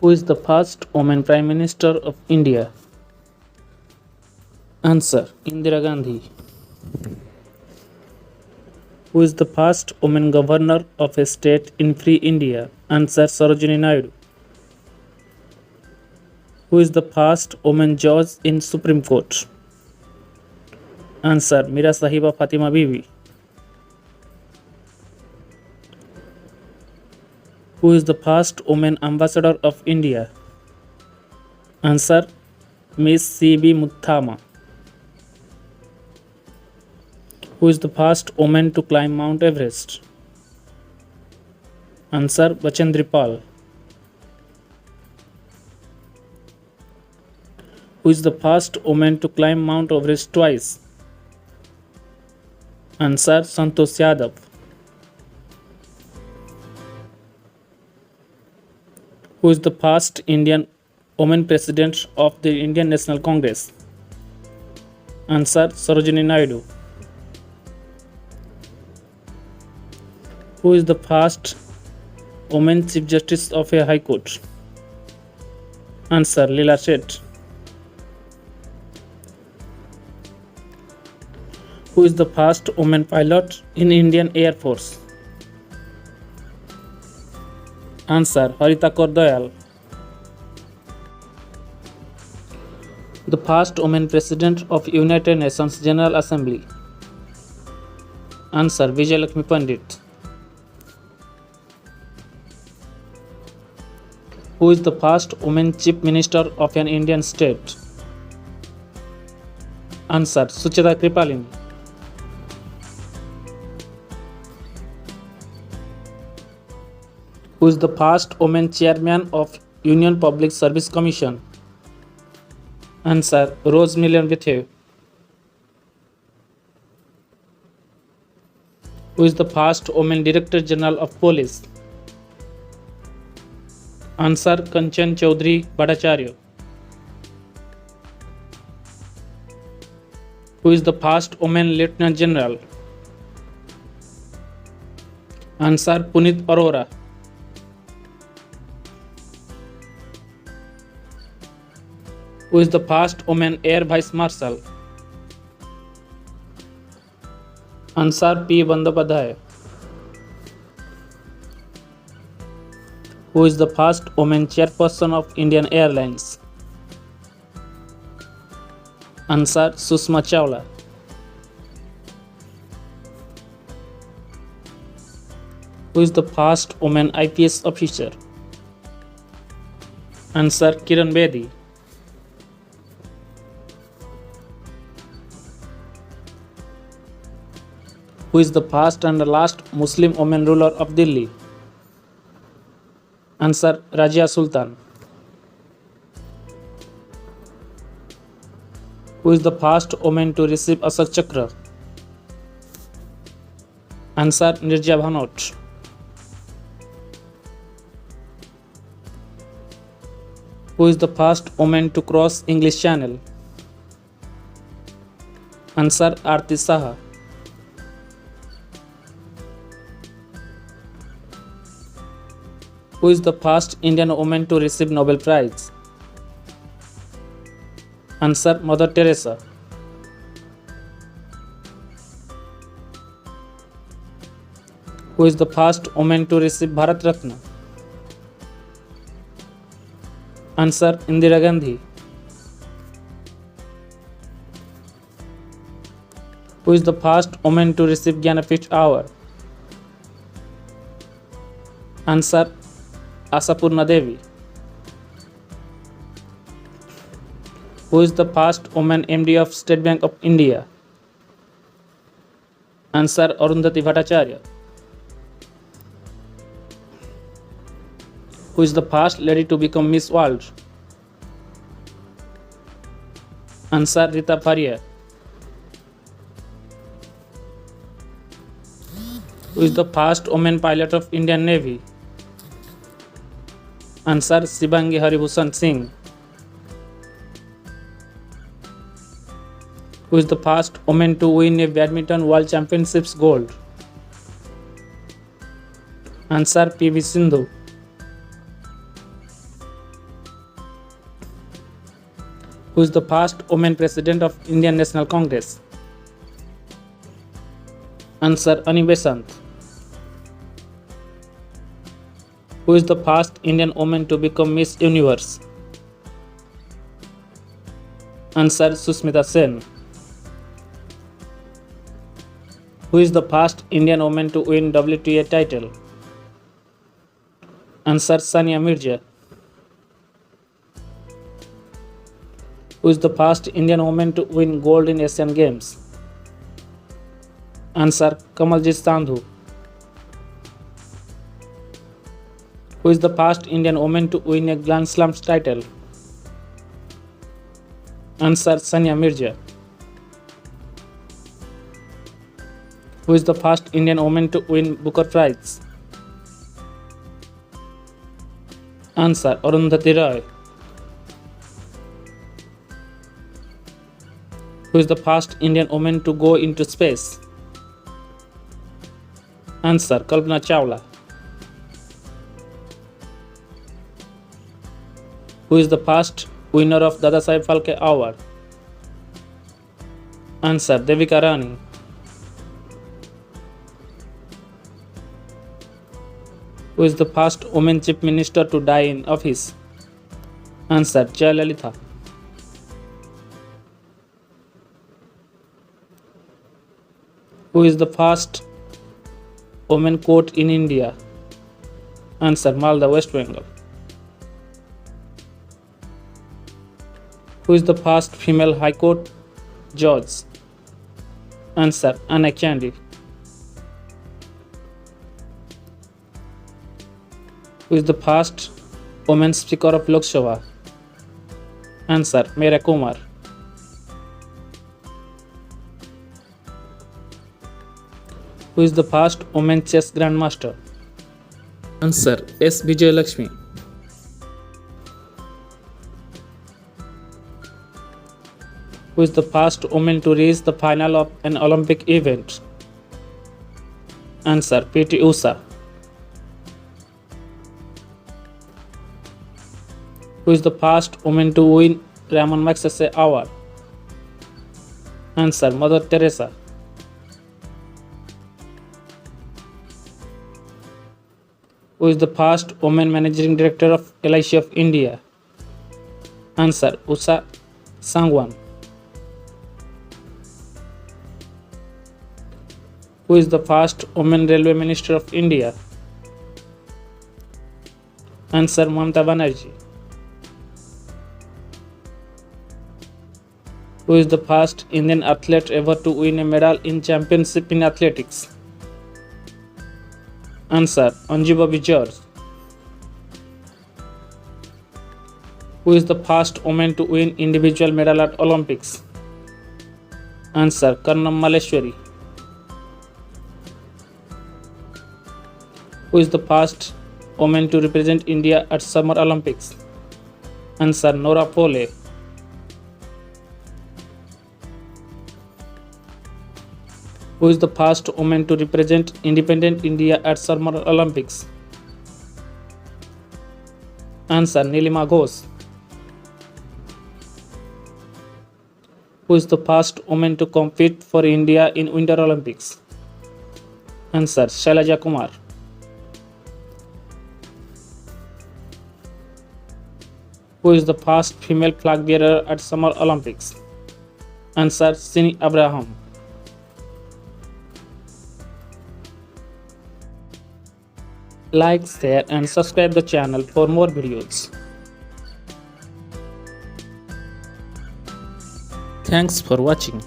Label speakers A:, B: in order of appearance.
A: Who is the first woman Prime Minister of India? Answer: Indira Gandhi. Who is the first woman Governor of a state in Free India? Answer: Sarojini Naidu. Who is the first woman judge in Supreme Court? Answer: Mira Sahiba Fatima Bibi. Who is the first woman ambassador of India? Answer: Miss C.B. Muthama. Who is the first woman to climb Mount Everest? Answer: Bachendri Pal. Who is the first woman to climb Mount Everest twice? Answer: Santosh Yadav. Who is the first Indian woman president of the Indian National Congress? Answer: Sarojini Naidu. Who is the first woman Chief Justice of a High Court? Answer: Leela Seth. Who is the first woman pilot in Indian Air Force? Answer: Harita Kaur Dayal. The first woman president of United Nations General Assembly? Answer: Vijayalakshmi Pandit. Who is the first woman chief minister of an Indian state? Answer: Sucheta Kripalini. Who is the first woman chairman of Union Public Service Commission? Answer: Rose Million Betheu. Who is the first woman Director General of Police? Answer: Kanchan Chaudhary Bhattacharya. Who is the first woman Lieutenant General? Answer: Punit Arora. Who is the first woman Air Vice Marshal? Answer: P. Bandyopadhyay. Who is the first woman Chairperson of Indian Airlines? Answer: Sushma Chawla. Who is the first woman IPS officer? Answer: Kiran Bedi. Who is the first and last Muslim woman ruler of Delhi? Answer: Razia Sultan. Who is the first woman to receive Ashok Chakra? Answer: Nirja Bhanot. Who is the first woman to cross English Channel? Answer: Aarti Saha. Who is the first Indian woman to receive Nobel Prize? Answer: Mother Teresa. Who is the first woman to receive Bharat Ratna? Answer: Indira Gandhi. Who is the first woman to receive Jnanpith Award? Answer: Asapurna Devi. Who is the first woman MD of State Bank of India? Answer: Arundhati Bhattacharya. Who is the first lady to become Miss World? Answer: Rita Faria. Who is the first woman pilot of Indian Navy? Answer: Shivangi Haribhushan Singh. Who is the first woman to win a Badminton World Championships gold? Answer: PV Sindhu. Who is the first woman president of Indian National Congress? Answer Ani Besant. Who is the first Indian woman to become Miss Universe? Answer Susmita Sen. Who is the first Indian woman to win WTA title? Answer Sania Mirza. Who is the first Indian woman to win gold in Asian Games? Answer Kamaljit Sandhu. Who is the first Indian woman to win a Grand Slam title? Answer Sania Mirza. Who is the first Indian woman to win Booker Prize? Answer Arundhati Roy. Who is the first Indian woman to go into space? Answer Kalpana Chawla. Who is the first winner of Dadasaheb Phalke Award? Answer Devika Rani. Who is the first woman chief minister to die in office? Answer Jayalalitha. Who is the first woman court in India? Answer Malda, West Bengal. Who is the first female High Court judge? Answer Anna Chandy. Who is the first woman Speaker of Lok Sabha? Answer Meera Kumar. Who is the first woman chess grandmaster? Answer S. Vijay Lakshmi. Who is the first woman to reach the final of an Olympic event? Answer P.T. Usha. Who is the first woman to win Ramon Magsaysay Award? Answer Mother Teresa. Who is the first woman managing director of LIC of India? Answer Usha Sangwan. Who is the first woman railway minister of India? Answer Mamata Banerjee. Who is the first Indian athlete ever to win a medal in championship in athletics? Answer Anju Bobby George. Who is the first woman to win individual medal at Olympics? Answer Karnam Malleshwari. Who is the first woman to represent India at Summer Olympics? Answer Nora Pole. Who is the first woman to represent independent India at Summer Olympics? Answer Nilima Ghosh. Who is the first woman to compete for India in Winter Olympics? Answer Shailaja Kumar. Who is the first female flag bearer at Summer Olympics? Answer Sini Abraham. Like, share and subscribe the channel for more videos. Thanks for watching.